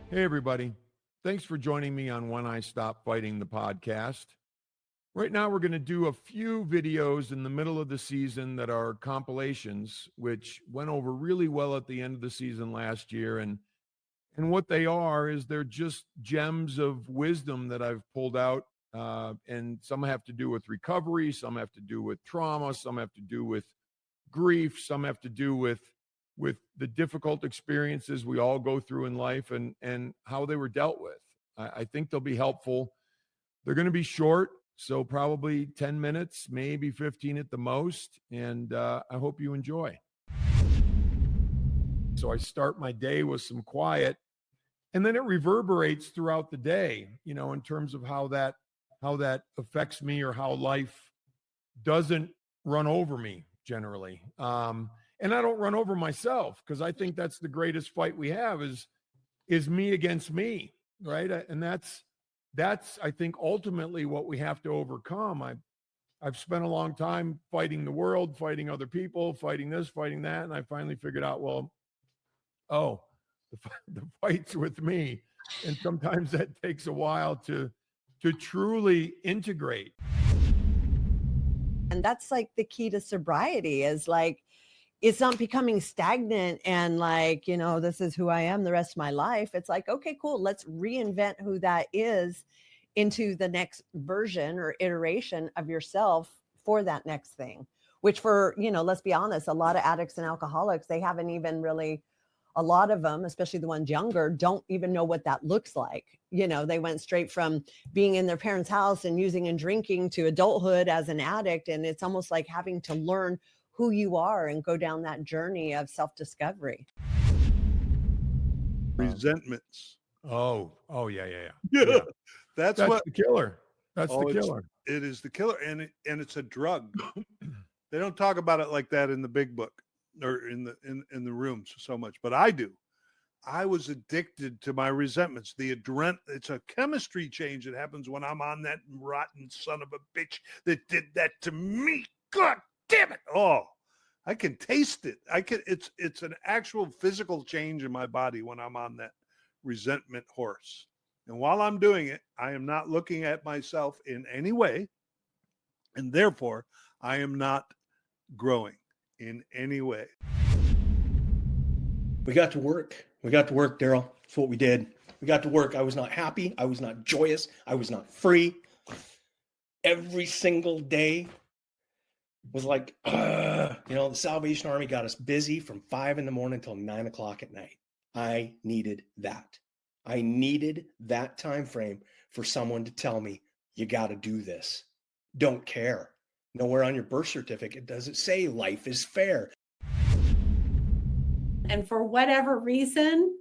Hey, everybody. Thanks for joining me on When I Stop Fighting, the podcast. Right now, we're going to do a few videos in the middle of the season that are compilations, which went over really well at the end of the season last year. And what they are is they're just gems of wisdom that I've pulled out. And some have to do with recovery, some have to do with trauma, some have to do with grief, some have to do with the difficult experiences we all go through in life and how they were dealt with. I think they'll be helpful. They're going to be short, so probably 10 minutes, maybe 15 at the most, and I hope you enjoy. So I start my day with some quiet, and then it reverberates throughout the day, in terms of how that affects me, or how life doesn't run over me generally. And I don't run over myself, because I think that's the greatest fight we have is me against me, right? And that's I think ultimately what we have to overcome. I've spent a long time fighting the world, fighting other people, fighting this, fighting that, and I finally figured out, well, the fight's with me, and sometimes that takes a while to truly integrate. And that's like the key to sobriety, is like, it's not becoming stagnant and like, this is who I am the rest of my life. It's like, okay, cool. Let's reinvent who that is into the next version or iteration of yourself for that next thing, which for, let's be honest, a lot of addicts and alcoholics, they haven't even really, a lot of them, especially the ones younger, don't even know what that looks like. They went straight from being in their parents' house and using and drinking to adulthood as an addict. And it's almost like having to learn who you are and go down that journey of self-discovery. Resentments. Yeah. Yeah. That's what the killer. That's the it's- killer. It is the killer, and it's a drug. They don't talk about it like that in the big book or in the rooms so much, but I do. I was addicted to my resentments. It's a chemistry change that happens when I'm on that rotten son of a bitch that did that to me. God damn it. Oh, I can taste it. It's an actual physical change in my body when I'm on that resentment horse. And while I'm doing it, I am not looking at myself in any way. And therefore, I am not growing in any way. We got to work. Daryl. That's what we did. We got to work. I was not happy. I was not joyous. I was not free. Every single day was like, the Salvation Army got us busy from 5 a.m. till 9 o'clock at night. I needed that. I needed that time frame for someone to tell me, you got to do this. Don't care. Nowhere on your birth certificate does it say life is fair. And for whatever reason,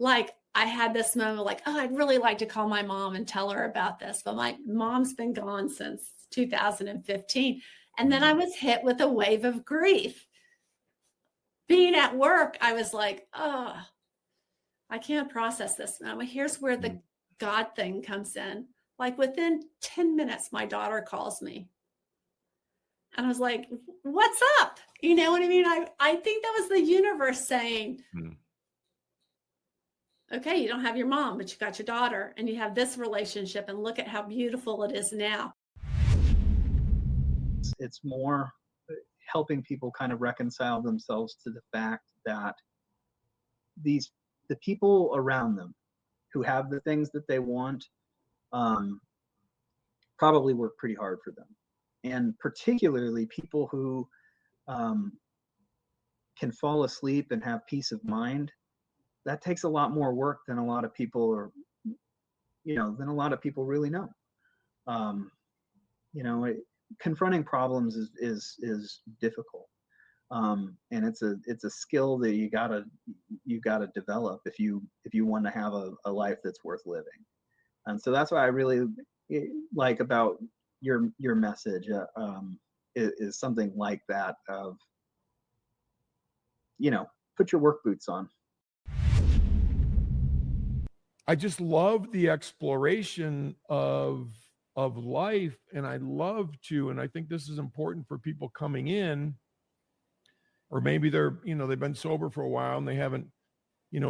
like I had this moment like, I'd really like to call my mom and tell her about this. But my mom's been gone since 2015. And then I was hit with a wave of grief. Being at work, I was like, I can't process this now. Here's where the God thing comes in. Like within 10 minutes, my daughter calls me. And I was like, what's up? You know what I mean? I think that was the universe saying, okay, you don't have your mom, but you got your daughter and you have this relationship, and look at how beautiful it is now. It's more helping people kind of reconcile themselves to the fact that the people around them who have the things that they want probably work pretty hard for them. And particularly people who can fall asleep and have peace of mind, that takes a lot more work than a lot of people really know. Confronting problems is difficult. And it's a skill that you gotta develop if you want to have a life that's worth living. And so that's what I really like about your message is something like that of, put your work boots on. I just love the exploration of life, and I love to, and I think this is important for people coming in, or maybe they're, they've been sober for a while and they haven't,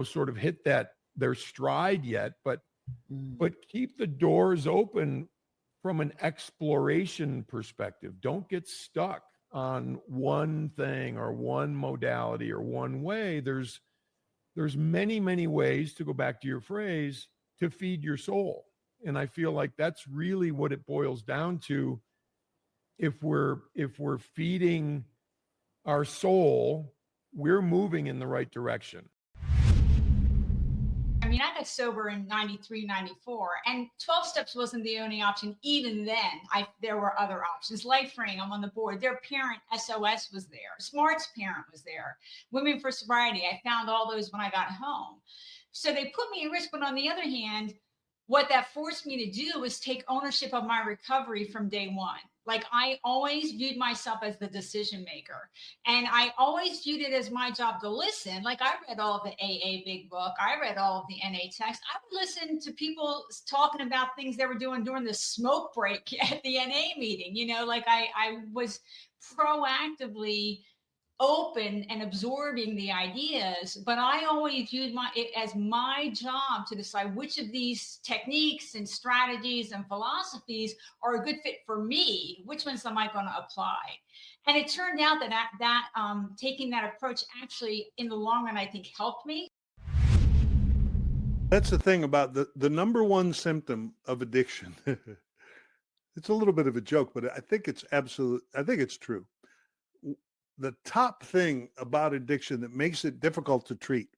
sort of hit that their stride yet, but Mm. keep the doors open from an exploration perspective. Don't get stuck on one thing or one modality or one way. There's many, many ways, to go back to your phrase, to feed your soul. And I feel like that's really what it boils down to. If we're feeding our soul, we're moving in the right direction. I mean, I got sober in 93, 94, and 12 steps wasn't the only option. Even then, there were other options. Life Ring, I'm on the board. Their parent, SOS, was there. Smart's parent was there. Women for Sobriety, I found all those when I got home. So they put me at risk. But on the other hand, what that forced me to do was take ownership of my recovery from day one. Like, I always viewed myself as the decision maker. And I always viewed it as my job to listen. Like, I read all of the AA Big Book. I read all of the NA text. I would listen to people talking about things they were doing during the smoke break at the NA meeting. You know, like I was proactively open and absorbing the ideas, but I always viewed it as my job to decide which of these techniques and strategies and philosophies are a good fit for me. Which ones am I going to apply? And it turned out that taking that approach actually, in the long run, I think helped me. That's the thing about the number one symptom of addiction. It's a little bit of a joke, but I think it's true. The top thing about addiction that makes it difficult to treat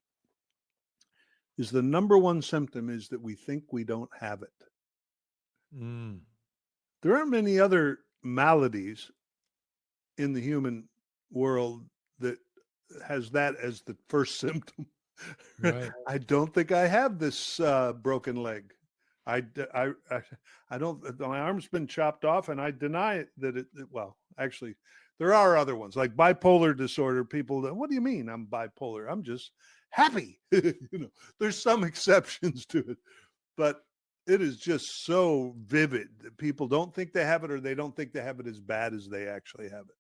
is the number one symptom is that we think we don't have it. Mm. There aren't many other maladies in the human world that has that as the first symptom. Right. I don't think I have this broken leg. I don't, my arm's been chopped off, and I deny it well, actually, there are other ones like bipolar disorder. People, what do you mean I'm bipolar? I'm just happy. There's some exceptions to it, but it is just so vivid that people don't think they have it, or they don't think they have it as bad as they actually have it.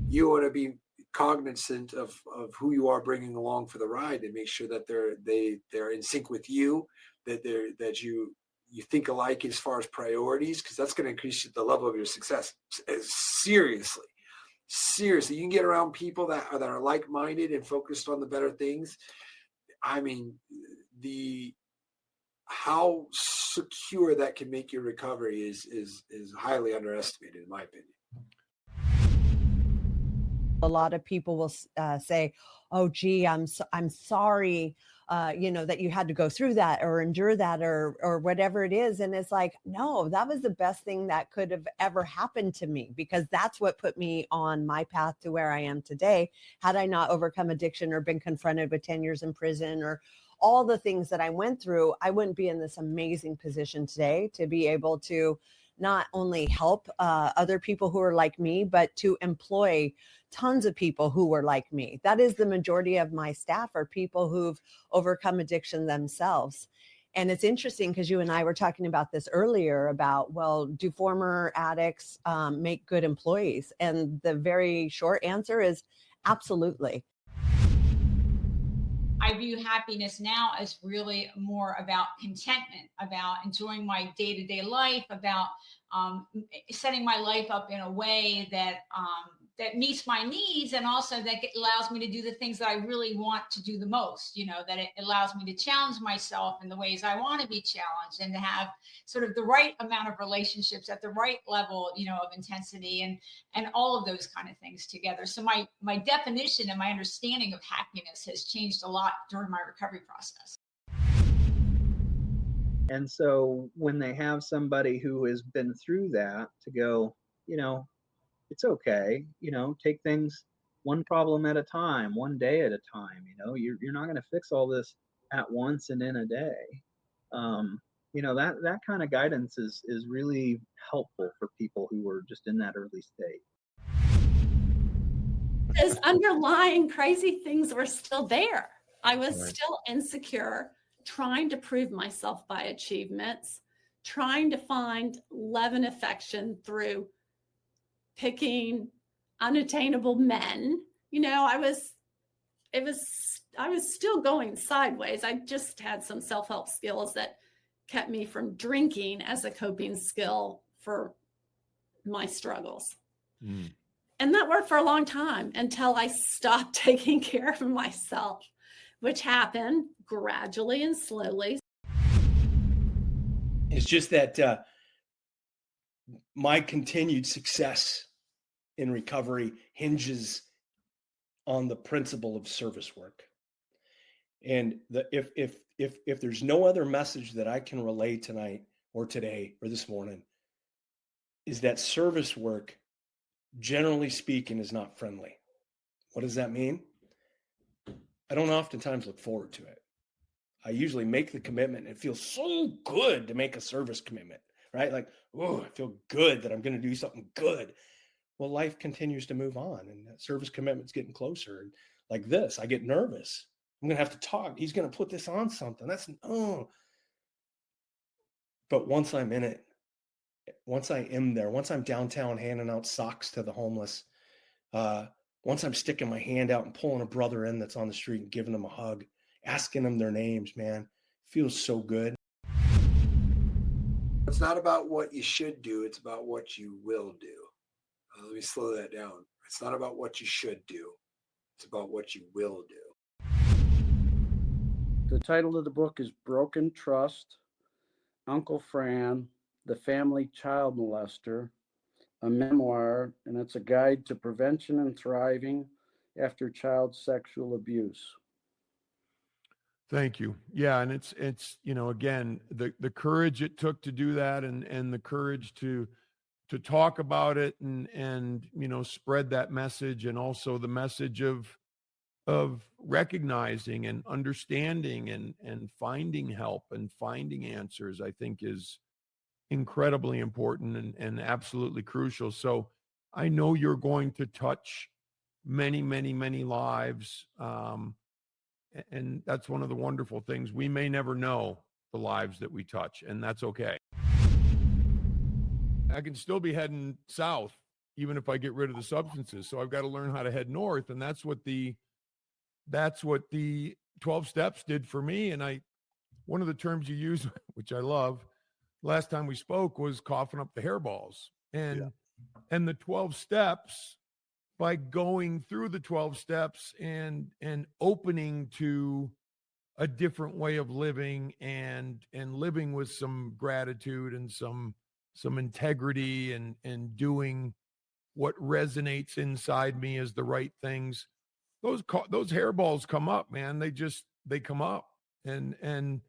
You want to be cognizant of who you are bringing along for the ride, and make sure that they're in sync with you, that you think alike as far as priorities, because that's going to increase the level of your success. Seriously, you can get around people that are like-minded and focused on the better things. I mean, how secure that can make your recovery is highly underestimated, in my opinion. A lot of people will say, "Oh, gee, I'm sorry, that you had to go through that or endure that or whatever it is." And it's like, no, that was the best thing that could have ever happened to me, because that's what put me on my path to where I am today. Had I not overcome addiction or been confronted with 10 years in prison or all the things that I went through, I wouldn't be in this amazing position today to be able to not only help other people who are like me, but to employ tons of people who were like me. That is the majority of my staff are people who've overcome addiction themselves. And it's interesting because you and I were talking about this earlier about, well, do former addicts make good employees? And the very short answer is absolutely. I view happiness now as really more about contentment, about enjoying my day-to-day life, about setting my life up in a way that that meets my needs, and also that allows me to do the things that I really want to do the most. That it allows me to challenge myself in the ways I want to be challenged, and to have sort of the right amount of relationships at the right level, of intensity, and all of those kind of things together. So my definition and my understanding of happiness has changed a lot during my recovery process. And so when they have somebody who has been through that to go, it's okay, take things one problem at a time, one day at a time. You're not going to fix all this at once and in a day. That kind of guidance is really helpful for people who are just in that early state. Those underlying crazy things were still there. I was Right. still insecure, trying to prove myself by achievements, trying to find love and affection through picking unattainable men. I I was still going sideways. I just had some self-help skills that kept me from drinking as a coping skill for my struggles. Mm. And that worked for a long time until I stopped taking care of myself, which happened gradually and slowly. It's just that my continued success in recovery hinges on the principle of service work. And if there's no other message that I can relay tonight or today or this morning, is that service work, generally speaking, is not friendly. What does that mean? I don't oftentimes look forward to it. I usually make the commitment, and it feels so good to make a service commitment, right? Like, oh, I feel good that I'm going to do something good. Well, life continues to move on, and that service commitment's getting closer. And like this, I get nervous. I'm going to have to talk. He's going to put this on something. But once I'm in it, once I am there, once I'm downtown handing out socks to the homeless, once I'm sticking my hand out and pulling a brother in that's on the street and giving them a hug, asking them their names, man, feels so good. It's not about what you should do. It's about what you will do. Let me slow that down. It's not about what you should do. It's about what you will do. The title of the book is Broken Trust, Uncle Fran, the Family Child Molester, a memoir, and it's a guide to prevention and thriving after child sexual abuse. Thank you. Yeah. And it's, again, the courage it took to do that and the courage to talk about it and, spread that message, and also the message of recognizing and understanding and finding help and finding answers, I think is incredibly important and absolutely crucial. So I know you're going to touch many, many, many lives. And that's one of the wonderful things. We may never know the lives that we touch, and that's okay. I can still be heading south, even if I get rid of the substances. So I've got to learn how to head north. And that's what the 12 steps did for me. And one of the terms you use, which I love, last time we spoke, was coughing up the hairballs. And the 12 steps, by going through the 12 steps and opening to a different way of living and living with some gratitude and some integrity and doing what resonates inside me as the right things, those hairballs come up, man. They come up. And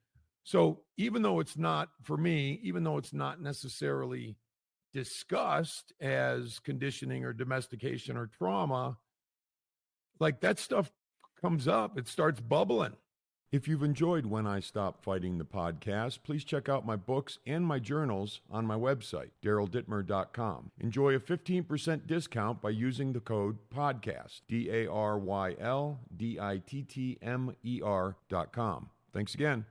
so even though it's not, for me, even though it's not necessarily discussed as conditioning or domestication or trauma, like that stuff comes up, it starts bubbling. If you've enjoyed When I Stop Fighting the podcast, please check out my books and my journals on my website, DarylDittmer.com. Enjoy a 15% discount by using the code PODCAST, DARYLDITTMER.com. Thanks again.